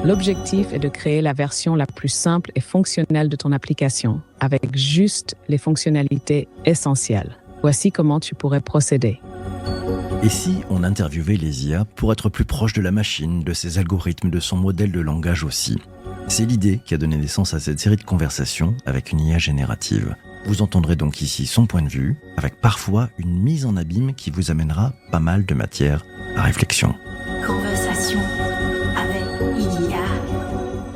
L'objectif est de créer la version la plus simple et fonctionnelle de ton application, avec juste les fonctionnalités essentielles. Voici comment tu pourrais procéder. Et si on interviewait les IA pour être plus proche de la machine, de ses algorithmes, de son modèle de langage aussi? C'est l'idée qui a donné naissance à cette série de conversations avec une IA générative. Vous entendrez donc ici son point de vue, avec parfois une mise en abîme qui vous amènera pas mal de matière à réflexion. Conversation avec IA.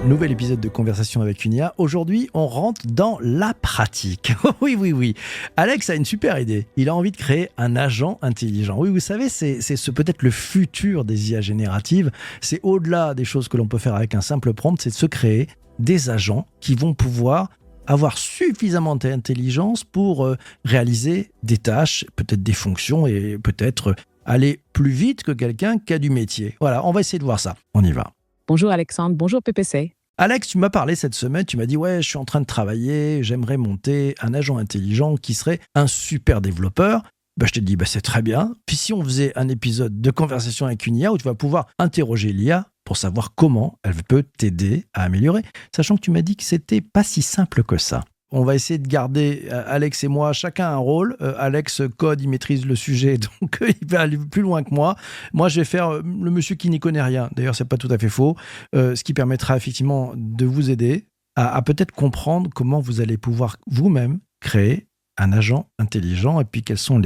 Nouvel épisode de Conversation avec une IA. Aujourd'hui, on rentre dans la pratique. Oui. Alex a une super idée. Il a envie de créer un agent intelligent. Oui, vous savez, c'est peut-être le futur des IA génératives. C'est au-delà des choses que l'on peut faire avec un simple prompt, c'est de se créer des agents qui vont pouvoir avoir suffisamment d'intelligence pour réaliser des tâches, peut-être des fonctions et peut-être aller plus vite que quelqu'un qui a du métier. Voilà, on va essayer de voir ça. On y va. Bonjour Alexandre, bonjour PPC. Alex, tu m'as parlé cette semaine, tu m'as dit « Ouais, je suis en train de travailler, j'aimerais monter un agent intelligent qui serait un super développeur. » Je t'ai dit « C'est très bien. » Puis si on faisait un épisode de Conversation avec une IA où tu vas pouvoir interroger l'IA pour savoir comment elle peut t'aider à améliorer, sachant que tu m'as dit que c'était pas si simple que ça. On va essayer de garder, Alex et moi, chacun un rôle. Alex code, il maîtrise le sujet, donc il va aller plus loin que moi. Moi, je vais faire le monsieur qui n'y connaît rien. D'ailleurs, c'est pas tout à fait faux. Ce qui permettra effectivement de vous aider à peut-être comprendre comment vous allez pouvoir vous-même créer un agent intelligent et puis quels sont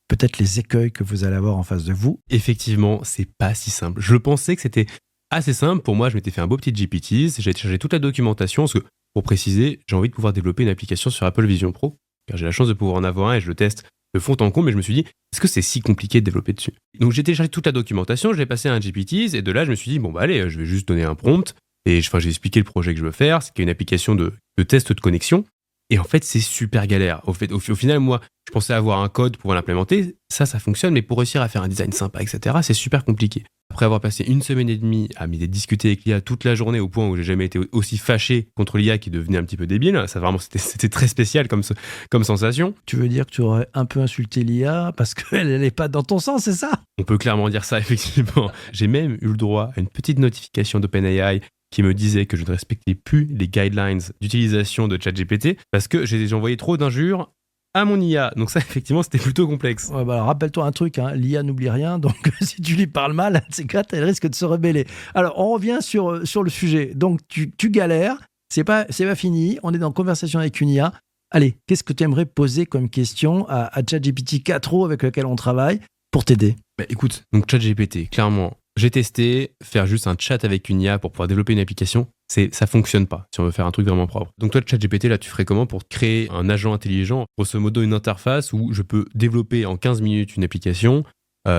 peut-être les écueils que vous allez avoir en face de vous. Effectivement, c'est pas si simple. Je pensais que c'était assez simple. Pour moi, je m'étais fait un beau petit GPT. J'ai chargé toute la documentation parce que, pour préciser, j'ai envie de pouvoir développer une application sur Apple Vision Pro, car j'ai la chance de pouvoir en avoir un et je le teste de fond en comble, mais je me suis dit, est-ce que c'est si compliqué de développer dessus? Donc j'ai téléchargé toute la documentation, je l'ai passé à un GPT, et de là je me suis dit, allez, je vais juste donner un prompt, et j'ai expliqué le projet que je veux faire, c'est une application de test de connexion, et en fait c'est super galère. Au final, moi, je pensais avoir un code pour l'implémenter, ça fonctionne, mais pour réussir à faire un design sympa, etc., c'est super compliqué. Après avoir passé 1 semaine et demie à discuter avec l'IA toute la journée au point où j'ai jamais été aussi fâché contre l'IA qui devenait un petit peu débile, ça vraiment c'était très spécial comme sensation. Tu veux dire que tu aurais un peu insulté l'IA parce qu'elle n'est pas dans ton sens, c'est ça? On peut clairement dire ça, effectivement. J'ai même eu le droit à une petite notification d'OpenAI qui me disait que je ne respectais plus les guidelines d'utilisation de ChatGPT parce que j'ai envoyé trop d'injures à mon IA. Donc ça, effectivement, c'était plutôt complexe. Ouais, alors, rappelle-toi un truc, l'IA n'oublie rien, donc si tu lui parles mal, c'est clair, elle risque de se rebeller. Alors, on revient sur le sujet. Donc, tu galères, c'est pas fini, on est dans Conversation avec une IA. Allez, qu'est-ce que tu aimerais poser comme question à ChatGPT 4o avec lequel on travaille pour t'aider? Écoute, donc ChatGPT, clairement, j'ai testé, faire juste un chat avec une IA pour pouvoir développer une application, ça fonctionne pas si on veut faire un truc vraiment propre. Donc toi, ChatGPT, là, tu ferais comment pour créer un agent intelligent? Grosso modo, une interface où je peux développer en 15 minutes une application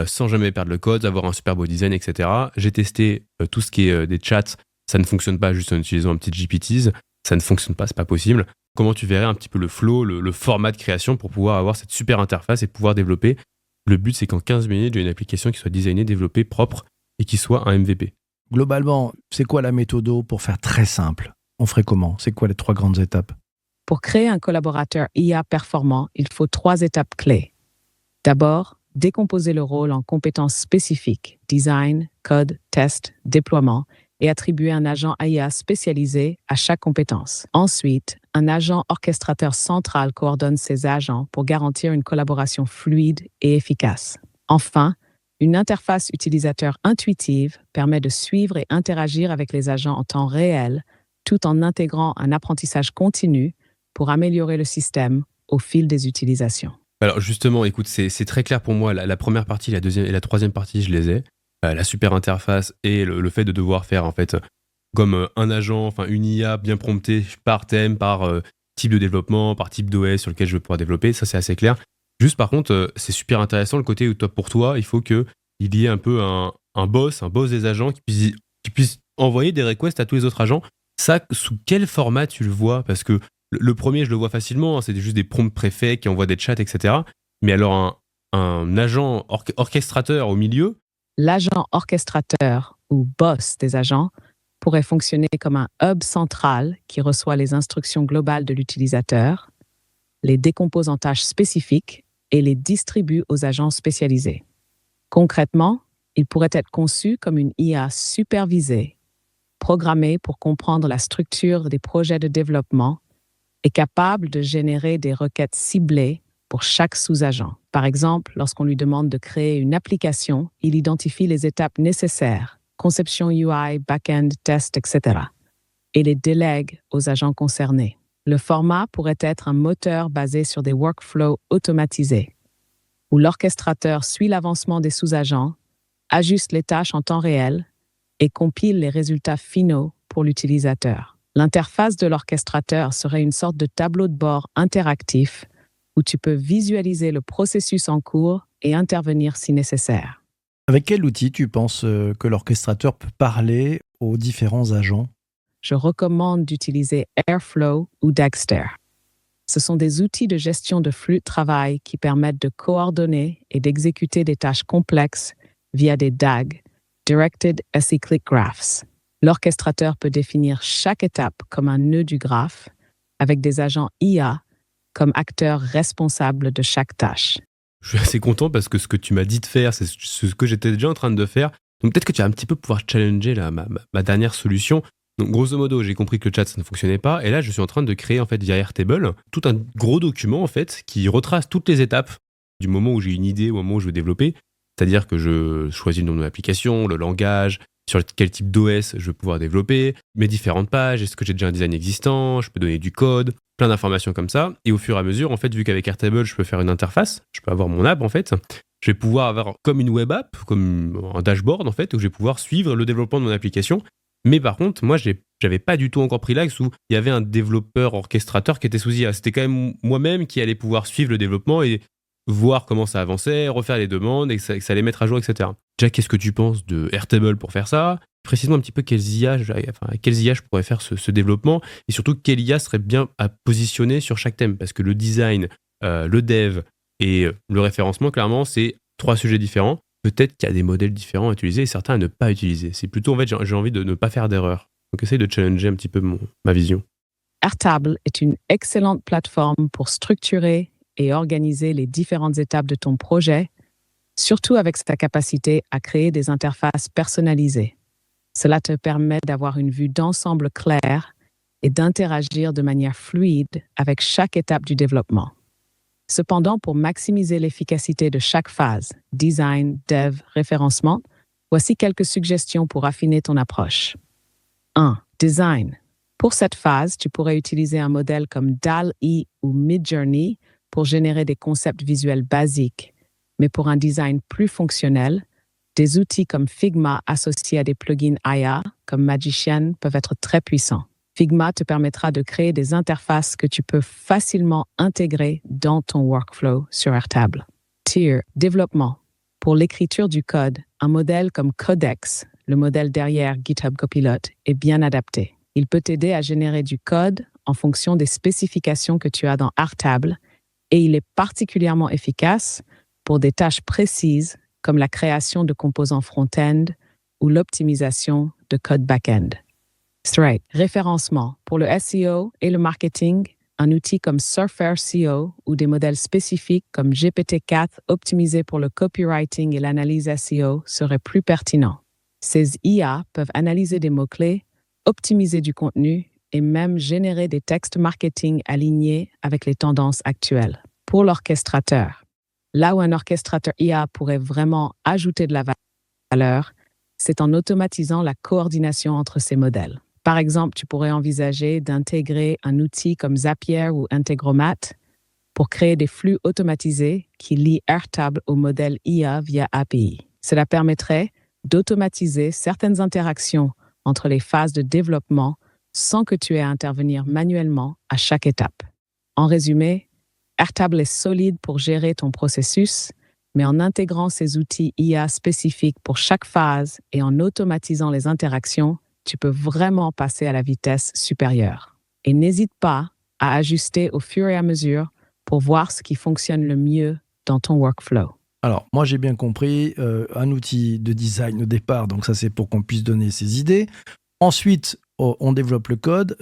sans jamais perdre le code, avoir un super beau design, etc. J'ai testé tout ce qui est des chats, ça ne fonctionne pas juste en utilisant un petit GPT, ça ne fonctionne pas, c'est pas possible. Comment tu verrais un petit peu le flow, le format de création pour pouvoir avoir cette super interface et pouvoir développer? Le but, c'est qu'en 15 minutes, j'ai une application qui soit designée, développée, propre et qui soit un MVP. Globalement, c'est quoi la méthode pour faire très simple? On ferait comment? C'est quoi les 3 grandes étapes? Pour créer un collaborateur IA performant, il faut 3 étapes clés. D'abord, décomposer le rôle en compétences spécifiques, design, code, test, déploiement, et attribuer un agent IA spécialisé à chaque compétence. Ensuite, un agent orchestrateur central coordonne ces agents pour garantir une collaboration fluide et efficace. Enfin, une interface utilisateur intuitive permet de suivre et interagir avec les agents en temps réel, tout en intégrant un apprentissage continu pour améliorer le système au fil des utilisations. Alors justement, écoute, c'est très clair pour moi. La première partie, la deuxième et la troisième partie, je les ai. La super interface et le fait de devoir faire en fait comme un agent, enfin une IA bien promptée par thème, par type de développement, par type d'OS sur lequel je vais pouvoir développer. Ça, c'est assez clair. Juste par contre, c'est super intéressant le côté où pour toi, il faut qu'il y ait un peu un boss des agents qui puisse envoyer des requests à tous les autres agents. Ça, sous quel format tu le vois? Parce que le premier, je le vois facilement, c'est juste des prompts préfets qui envoient des chats, etc. Mais alors un agent orchestrateur au milieu? L'agent orchestrateur ou boss des agents pourrait fonctionner comme un hub central qui reçoit les instructions globales de l'utilisateur, les décompose en tâches spécifiques et les distribue aux agents spécialisés. Concrètement, il pourrait être conçu comme une IA supervisée, programmé pour comprendre la structure des projets de développement, est capable de générer des requêtes ciblées pour chaque sous-agent. Par exemple, lorsqu'on lui demande de créer une application, il identifie les étapes nécessaires, conception UI, back-end, test, etc., et les délègue aux agents concernés. Le format pourrait être un moteur basé sur des workflows automatisés, où l'orchestrateur suit l'avancement des sous-agents, ajuste les tâches en temps réel et compile les résultats finaux pour l'utilisateur. L'interface de l'orchestrateur serait une sorte de tableau de bord interactif où tu peux visualiser le processus en cours et intervenir si nécessaire. Avec quel outil tu penses que l'orchestrateur peut parler aux différents agents ? Je recommande d'utiliser Airflow ou Dagster. Ce sont des outils de gestion de flux de travail qui permettent de coordonner et d'exécuter des tâches complexes via des DAG, Directed Acyclic Graphs. L'orchestrateur peut définir chaque étape comme un nœud du graphe, avec des agents IA comme acteurs responsables de chaque tâche. Je suis assez content parce que ce que tu m'as dit de faire, c'est ce que j'étais déjà en train de faire. Donc peut-être que tu vas un petit peu pouvoir challenger là, ma dernière solution. Donc grosso modo, j'ai compris que le chat ça ne fonctionnait pas et là je suis en train de créer en fait via Airtable tout un gros document en fait qui retrace toutes les étapes du moment où j'ai une idée au moment où je veux développer. C'est-à-dire que je choisis le nom de mon application, le langage, sur quel type d'OS je vais pouvoir développer, mes différentes pages, est-ce que j'ai déjà un design existant, je peux donner du code, plein d'informations comme ça. Et au fur et à mesure, en fait, vu qu'avec Airtable, je peux faire une interface, je peux avoir mon app en fait, je vais pouvoir avoir comme une web app, comme un dashboard en fait, où je vais pouvoir suivre le développement de mon application. Mais par contre, moi, j'avais pas du tout encore pris l'axe où il y avait un développeur orchestrateur qui était sous IA. C'était quand même moi-même qui allait pouvoir suivre le développement et voir comment ça avançait, refaire les demandes et que ça allait mettre à jour, etc. Déjà, qu'est-ce que tu penses de Airtable pour faire ça ? Précise-moi un petit peu quelles IA je pourrais faire ce développement et surtout quelle IA serait bien à positionner sur chaque thème. Parce que le design, le dev et le référencement, clairement, c'est 3 sujets différents. Peut-être qu'il y a des modèles différents à utiliser et certains à ne pas utiliser. C'est plutôt, en fait, j'ai envie de ne pas faire d'erreur. Donc, essaye de challenger un petit peu ma vision. Airtable est une excellente plateforme pour structurer et organiser les différentes étapes de ton projet, surtout avec sa capacité à créer des interfaces personnalisées. Cela te permet d'avoir une vue d'ensemble claire et d'interagir de manière fluide avec chaque étape du développement. Cependant, pour maximiser l'efficacité de chaque phase, design, dev, référencement, voici quelques suggestions pour affiner ton approche. 1. Design. Pour cette phase, tu pourrais utiliser un modèle comme DALL-E ou Midjourney pour générer des concepts visuels basiques. Mais pour un design plus fonctionnel, des outils comme Figma associés à des plugins IA comme Magician peuvent être très puissants. Figma te permettra de créer des interfaces que tu peux facilement intégrer dans ton workflow sur Airtable. Tier, développement. Pour l'écriture du code, un modèle comme Codex, le modèle derrière GitHub Copilot, est bien adapté. Il peut t'aider à générer du code en fonction des spécifications que tu as dans Airtable et il est particulièrement efficace pour des tâches précises comme la création de composants front-end ou l'optimisation de code back-end. Straight, référencement. Pour le SEO et le marketing, un outil comme Surfer SEO ou des modèles spécifiques comme GPT-4 optimisés pour le copywriting et l'analyse SEO seraient plus pertinents. Ces IA peuvent analyser des mots-clés, optimiser du contenu et même générer des textes marketing alignés avec les tendances actuelles. Pour l'orchestrateur, là où un orchestrateur IA pourrait vraiment ajouter de la valeur, c'est en automatisant la coordination entre ces modèles. Par exemple, tu pourrais envisager d'intégrer un outil comme Zapier ou Integromat pour créer des flux automatisés qui lient Airtable au modèle IA via API. Cela permettrait d'automatiser certaines interactions entre les phases de développement sans que tu aies à intervenir manuellement à chaque étape. En résumé, Airtable est solide pour gérer ton processus, mais en intégrant ces outils IA spécifiques pour chaque phase et en automatisant les interactions, tu peux vraiment passer à la vitesse supérieure. Et n'hésite pas à ajuster au fur et à mesure pour voir ce qui fonctionne le mieux dans ton workflow. Alors, moi, j'ai bien compris, un outil de design au départ, donc ça, c'est pour qu'on puisse donner ses idées. Ensuite, on développe le code.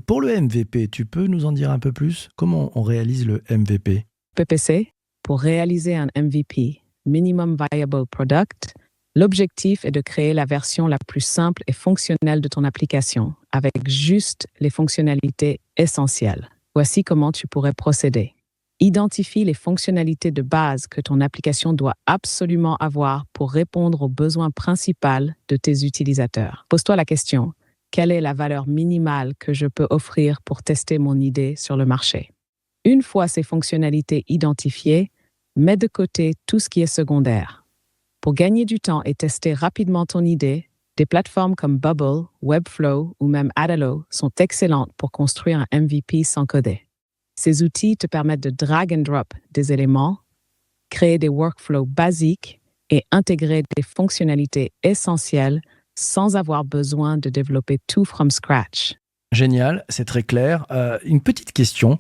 Pour le MVP, tu peux nous en dire un peu plus ? Comment on réalise le MVP ? PPC, pour réaliser un MVP, Minimum Viable Product, L'objectif est de créer la version la plus simple et fonctionnelle de ton application, avec juste les fonctionnalités essentielles. Voici comment tu pourrais procéder. Identifie les fonctionnalités de base que ton application doit absolument avoir pour répondre aux besoins principaux de tes utilisateurs. Pose-toi la question, quelle est la valeur minimale que je peux offrir pour tester mon idée sur le marché? Une fois ces fonctionnalités identifiées, mets de côté tout ce qui est secondaire. Pour gagner du temps et tester rapidement ton idée, des plateformes comme Bubble, Webflow ou même Adalo sont excellentes pour construire un MVP sans coder. Ces outils te permettent de drag and drop des éléments, créer des workflows basiques et intégrer des fonctionnalités essentielles sans avoir besoin de développer tout from scratch. Génial, c'est très clair. Une petite question.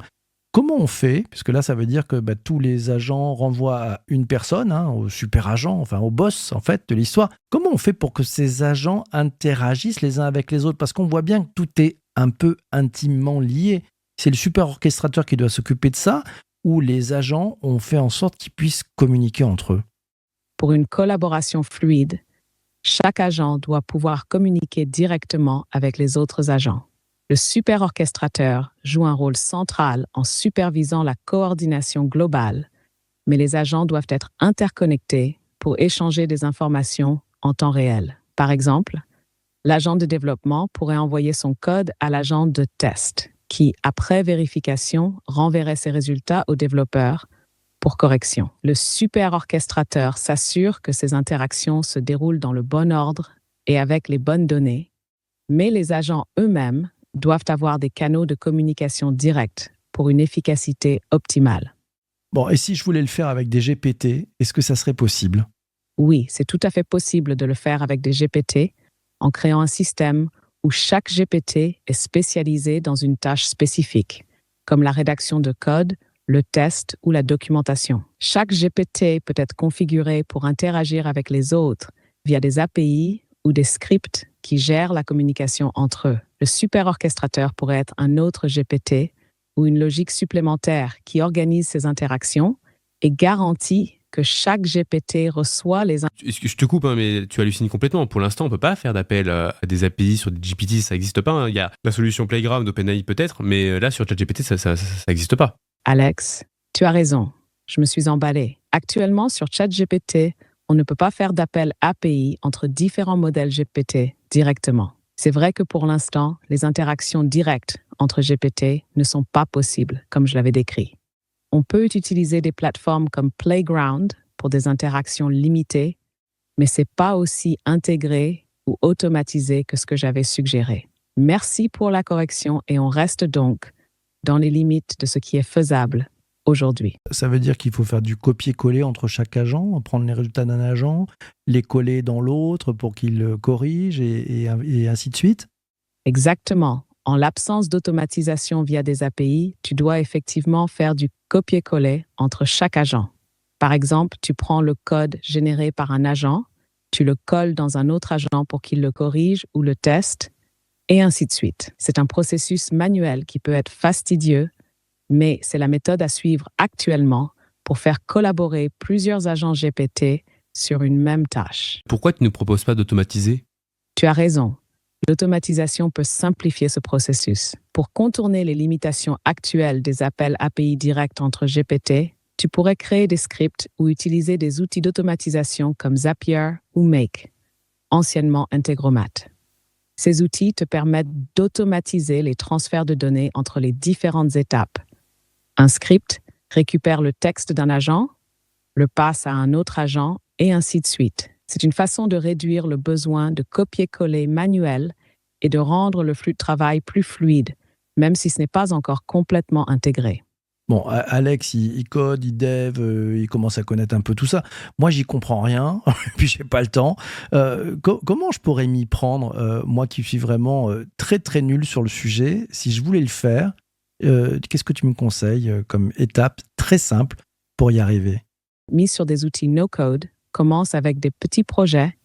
Comment on fait, puisque là ça veut dire que tous les agents renvoient à une personne, au super agent, enfin au boss en fait de l'histoire. Comment on fait pour que ces agents interagissent les uns avec les autres? Parce qu'on voit bien que tout est un peu intimement lié. C'est le super orchestrateur qui doit s'occuper de ça, ou les agents ont fait en sorte qu'ils puissent communiquer entre eux? Pour une collaboration fluide, chaque agent doit pouvoir communiquer directement avec les autres agents. Le super orchestrateur joue un rôle central en supervisant la coordination globale, mais les agents doivent être interconnectés pour échanger des informations en temps réel. Par exemple, l'agent de développement pourrait envoyer son code à l'agent de test, qui, après vérification, renverrait ses résultats au développeur pour correction. Le super orchestrateur s'assure que ces interactions se déroulent dans le bon ordre et avec les bonnes données, mais les agents eux-mêmes doivent avoir des canaux de communication directs pour une efficacité optimale. Bon, et si je voulais le faire avec des GPT, est-ce que ça serait possible? Oui, c'est tout à fait possible de le faire avec des GPT en créant un système où chaque GPT est spécialisé dans une tâche spécifique, comme la rédaction de code, le test ou la documentation. Chaque GPT peut être configuré pour interagir avec les autres via des API ou des scripts qui gèrent la communication entre eux. Le super orchestrateur pourrait être un autre GPT ou une logique supplémentaire qui organise ces interactions et garantit que chaque GPT reçoit les... Je te coupe, mais tu hallucines complètement. Pour l'instant, on ne peut pas faire d'appel à des API sur des GPT, ça n'existe pas. Il y a la solution Playground d'OpenAI peut-être, mais là, sur ChatGPT, ça n'existe pas. Alex, tu as raison. Je me suis emballée. Actuellement, sur ChatGPT, on ne peut pas faire d'appel API entre différents modèles GPT directement. C'est vrai que pour l'instant, les interactions directes entre GPT ne sont pas possibles, comme je l'avais décrit. On peut utiliser des plateformes comme Playground pour des interactions limitées, mais ce n'est pas aussi intégré ou automatisé que ce que j'avais suggéré. Merci pour la correction et on reste donc dans les limites de ce qui est faisable aujourd'hui. Ça veut dire qu'il faut faire du copier-coller entre chaque agent, prendre les résultats d'un agent, les coller dans l'autre pour qu'il corrige et ainsi de suite? Exactement. En l'absence d'automatisation via des API, tu dois effectivement faire du copier-coller entre chaque agent. Par exemple, tu prends le code généré par un agent, tu le colles dans un autre agent pour qu'il le corrige ou le teste, et ainsi de suite. C'est un processus manuel qui peut être fastidieux, mais c'est la méthode à suivre actuellement pour faire collaborer plusieurs agents GPT sur une même tâche. Pourquoi tu ne proposes pas d'automatiser? Tu as raison. L'automatisation peut simplifier ce processus. Pour contourner les limitations actuelles des appels API directs entre GPT, tu pourrais créer des scripts ou utiliser des outils d'automatisation comme Zapier ou Make, anciennement Integromat. Ces outils te permettent d'automatiser les transferts de données entre les différentes étapes. Un script récupère le texte d'un agent, le passe à un autre agent et ainsi de suite. C'est une façon de réduire le besoin de copier-coller manuel et de rendre le flux de travail plus fluide, même si ce n'est pas encore complètement intégré. Bon, Alex, il code, il dev, il commence à connaître un peu tout ça. Moi, j'y comprends rien, puis j'ai pas le temps. Comment je pourrais m'y prendre, moi qui suis vraiment très très nul sur le sujet, si je voulais le faire, qu'est-ce que tu me conseilles comme étape très simple pour y arriver? Mise sur des outils no-code, commence avec des petits projets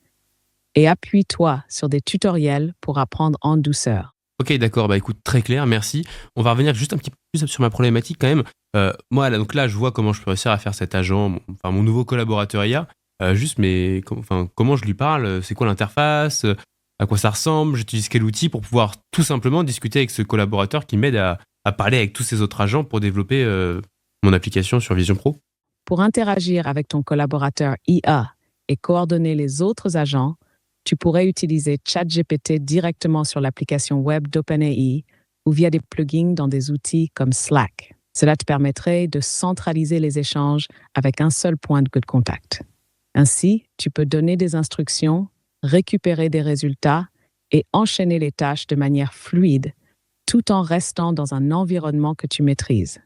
et appuie-toi sur des tutoriels pour apprendre en douceur. Ok, d'accord, écoute, très clair, merci. On va revenir juste un petit peu plus sur ma problématique quand même. Moi, donc là, je vois comment je peux réussir à faire cet agent, mon nouveau collaborateur IA. juste, mais comment je lui parle? C'est quoi l'interface? À quoi ça ressemble? J'utilise quel outil pour pouvoir tout simplement discuter avec ce collaborateur qui m'aide à parler avec tous ces autres agents pour développer mon application sur Vision Pro? Pour interagir avec ton collaborateur IA et coordonner les autres agents, tu pourrais utiliser ChatGPT directement sur l'application web d'OpenAI ou via des plugins dans des outils comme Slack. Cela te permettrait de centraliser les échanges avec un seul point de contact. Ainsi, tu peux donner des instructions, récupérer des résultats et enchaîner les tâches de manière fluide, tout en restant dans un environnement que tu maîtrises.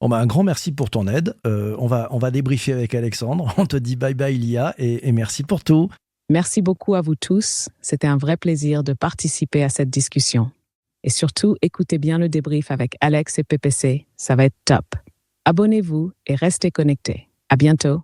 Bon, un grand merci pour ton aide. On va débriefer avec Alexandre. On te dit bye bye Lia et merci pour tout. Merci beaucoup à vous tous. C'était un vrai plaisir de participer à cette discussion. Et surtout, écoutez bien le débrief avec Alex et PPC. Ça va être top. Abonnez-vous et restez connectés. À bientôt.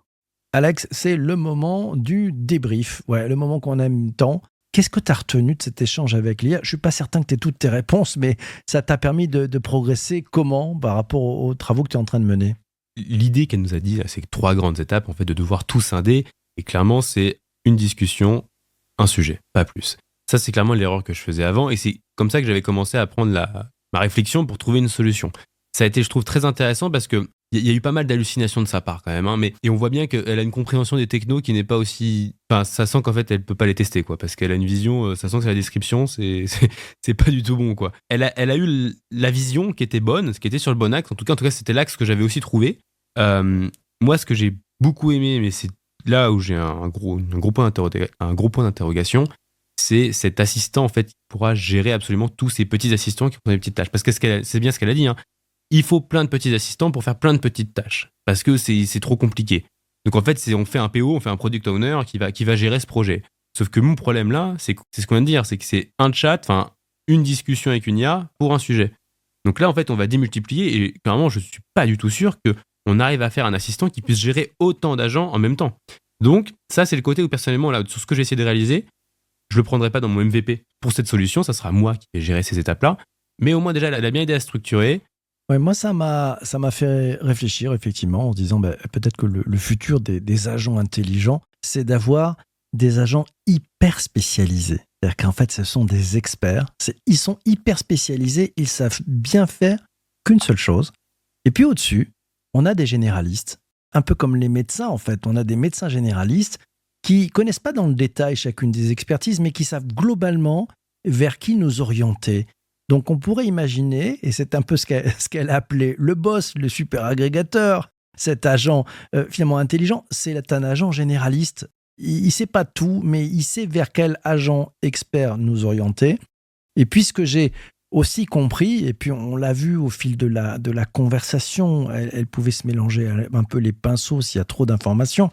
Alex, c'est le moment du débrief. Ouais, le moment qu'on aime tant. Qu'est-ce que tu as retenu de cet échange avec Lia? Je ne suis pas certain que tu aies toutes tes réponses, mais ça t'a permis de progresser comment par rapport aux travaux que tu es en train de mener? L'idée qu'elle nous a dit, c'est 3 grandes étapes, en fait, de devoir tout scinder. Et clairement, c'est une discussion, un sujet, pas plus. Ça, c'est clairement l'erreur que je faisais avant. Et c'est comme ça que j'avais commencé à prendre ma réflexion pour trouver une solution. Ça a été, je trouve, très intéressant parce que il y a eu pas mal d'hallucinations de sa part quand même, hein, et on voit bien qu'elle a une compréhension des technos qui n'est pas aussi... Enfin, ça sent qu'en fait, elle peut pas les tester, quoi, parce qu'elle a une vision, ça sent que c'est la description, c'est pas du tout bon, quoi. Elle a eu la vision qui était bonne, ce qui était sur le bon axe. En tout cas, c'était l'axe que j'avais aussi trouvé. Moi, ce que j'ai beaucoup aimé, mais c'est là où j'ai un gros point d'interrogation, c'est cet assistant, en fait, qui pourra gérer absolument tous ces petits assistants qui font des petites tâches. Parce que c'est bien ce qu'elle a dit, hein. Il faut plein de petits assistants pour faire plein de petites tâches. Parce que c'est trop compliqué. Donc en fait, on fait un PO, on fait un product owner qui va gérer ce projet. Sauf que mon problème là, c'est ce qu'on vient de dire, c'est que c'est un chat, une discussion avec une IA pour un sujet. Donc là, en fait, on va démultiplier et clairement, je ne suis pas du tout sûr qu'on arrive à faire un assistant qui puisse gérer autant d'agents en même temps. Donc ça, c'est le côté où personnellement, là, sur ce que j'ai essayé de réaliser, je ne le prendrai pas dans mon MVP pour cette solution, ça sera moi qui vais gérer ces étapes-là. Mais au moins déjà, elle a bien aidé à structurer. Ouais, moi, ça m'a fait réfléchir, effectivement, en se disant peut-être que le futur des agents intelligents, c'est d'avoir des agents hyper spécialisés. C'est-à-dire qu'en fait, ce sont des experts. Ils sont hyper spécialisés, ils savent bien faire qu'une seule chose. Et puis au-dessus, on a des généralistes, un peu comme les médecins, en fait. On a des médecins généralistes qui connaissent pas dans le détail chacune des expertises, mais qui savent globalement vers qui nous orienter. Donc, on pourrait imaginer, et c'est un peu ce qu'elle a appelé le boss, le super agrégateur, cet agent finalement intelligent, c'est un agent généraliste. Il ne sait pas tout, mais il sait vers quel agent expert nous orienter. Et puis, ce que j'ai aussi compris, et puis on l'a vu au fil de la conversation, elle pouvait se mélanger un peu les pinceaux s'il y a trop d'informations,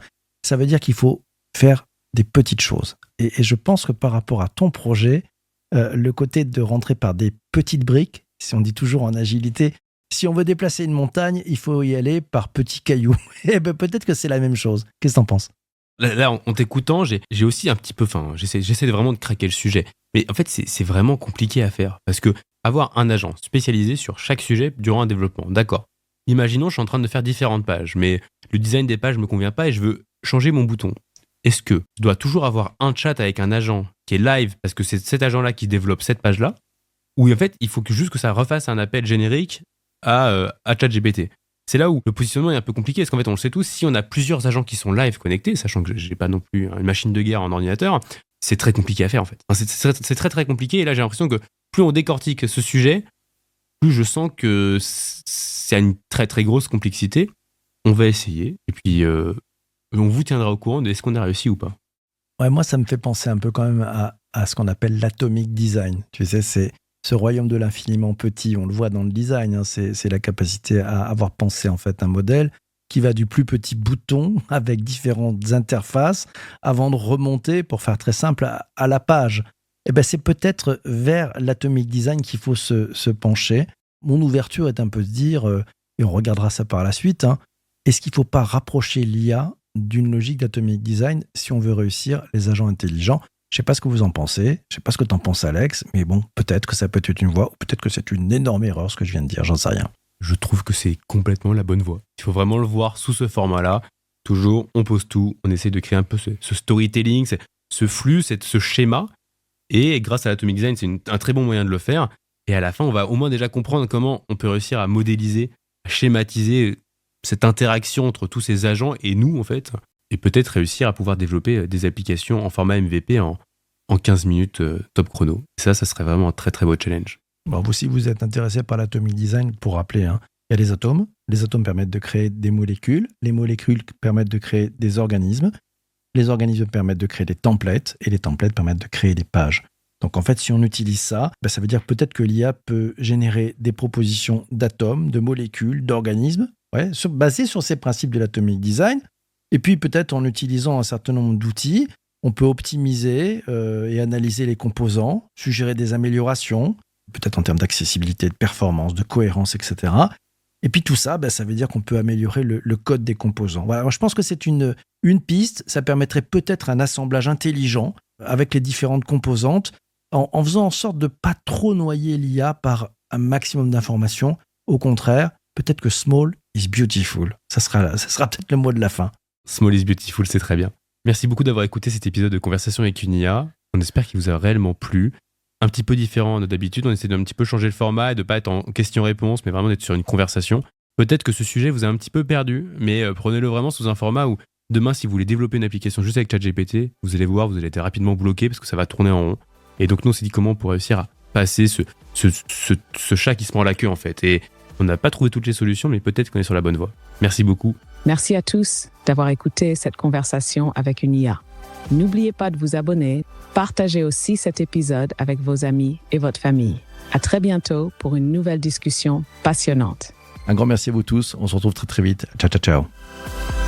ça veut dire qu'il faut faire des petites choses. Et je pense que par rapport à ton projet, le côté de rentrer par des petites briques, si on dit toujours en agilité, si on veut déplacer une montagne, il faut y aller par petits cailloux. Et peut-être que c'est la même chose. Qu'est-ce que t'en penses? Là, en t'écoutant, j'ai aussi un petit peu... j'essaie vraiment de craquer le sujet. Mais en fait, c'est vraiment compliqué à faire. Parce que avoir un agent spécialisé sur chaque sujet durant un développement, d'accord. Imaginons, je suis en train de faire différentes pages, mais le design des pages ne me convient pas et je veux changer mon bouton. Est-ce que je dois toujours avoir un chat avec un agent qui est live parce que c'est cet agent-là qui développe cette page-là? Ou en fait, il faut juste que ça refasse un appel générique à ChatGPT? C'est là où le positionnement est un peu compliqué, parce qu'en fait, on le sait tous, si on a plusieurs agents qui sont live connectés, sachant que j'ai pas non plus une machine de guerre en ordinateur, c'est très compliqué à faire en fait. C'est très très compliqué, et là j'ai l'impression que plus on décortique ce sujet, plus je sens que c'est une très très grosse complexité. On va essayer, et puis on vous tiendra au courant de est-ce qu'on a réussi ou pas. Ouais, moi, ça me fait penser un peu quand même à ce qu'on appelle l'atomic design. Tu sais, c'est ce royaume de l'infiniment petit. On le voit dans le design. Hein, c'est la capacité à avoir pensé en fait un modèle qui va du plus petit bouton avec différentes interfaces avant de remonter, pour faire très simple, à la page. Et ben, c'est peut-être vers l'atomic design qu'il faut se pencher. Mon ouverture est un peu de dire, et on regardera ça par la suite, hein, est-ce qu'il ne faut pas rapprocher l'IA d'une logique d'atomic design si on veut réussir les agents intelligents? Je ne sais pas ce que vous en pensez, je ne sais pas ce que tu en penses, Alex, mais bon, peut-être que ça peut être une voie, ou peut-être que c'est une énorme erreur ce que je viens de dire, j'en sais rien. Je trouve que c'est complètement la bonne voie. Il faut vraiment le voir sous ce format-là. toujours, on pose tout, on essaie de créer un peu ce storytelling, ce flux, ce schéma. Et grâce à l'Atomic Design, c'est un très bon moyen de le faire. Et à la fin, on va au moins déjà comprendre comment on peut réussir à modéliser, à schématiser cette interaction entre tous ces agents et nous, en fait. Et peut-être réussir à pouvoir développer des applications en format MVP en 15 minutes top chrono. Et ça serait vraiment un très très beau challenge. Bon, si vous êtes intéressé par l'Atomic Design, pour rappeler, il y a les atomes. Les atomes permettent de créer des molécules. Les molécules permettent de créer des organismes. Les organismes permettent de créer des templates. Et les templates permettent de créer des pages. Donc en fait, si on utilise ça, ça veut dire peut-être que l'IA peut générer des propositions d'atomes, de molécules, d'organismes, basées sur ces principes de l'Atomic Design. Et puis peut-être en utilisant un certain nombre d'outils, on peut optimiser et analyser les composants, suggérer des améliorations, peut-être en termes d'accessibilité, de performance, de cohérence, etc. Et puis tout ça, ça veut dire qu'on peut améliorer le code des composants. Voilà. Alors, je pense que c'est une piste. Ça permettrait peut-être un assemblage intelligent avec les différentes composantes en faisant en sorte de ne pas trop noyer l'IA par un maximum d'informations. Au contraire, peut-être que small is beautiful. Ça sera peut-être le mot de la fin. Small is beautiful, c'est très bien. Merci beaucoup d'avoir écouté cet épisode de Conversation avec une IA. On espère qu'il vous a réellement plu. Un petit peu différent de d'habitude, on essaie d'un petit peu changer le format et de ne pas être en question-réponse, mais vraiment d'être sur une conversation. Peut-être que ce sujet vous a un petit peu perdu, mais prenez-le vraiment sous un format où demain, si vous voulez développer une application juste avec ChatGPT, vous allez voir, vous allez être rapidement bloqué parce que ça va tourner en rond. Et donc nous, on s'est dit comment on pourrait réussir à passer ce chat qui se prend la queue en fait. Et on n'a pas trouvé toutes les solutions, mais peut-être qu'on est sur la bonne voie. Merci beaucoup. Merci à tous d'avoir écouté cette conversation avec une IA. N'oubliez pas de vous abonner, partagez aussi cet épisode avec vos amis et votre famille. À très bientôt pour une nouvelle discussion passionnante. Un grand merci à vous tous. On se retrouve très très vite. Ciao, ciao, ciao.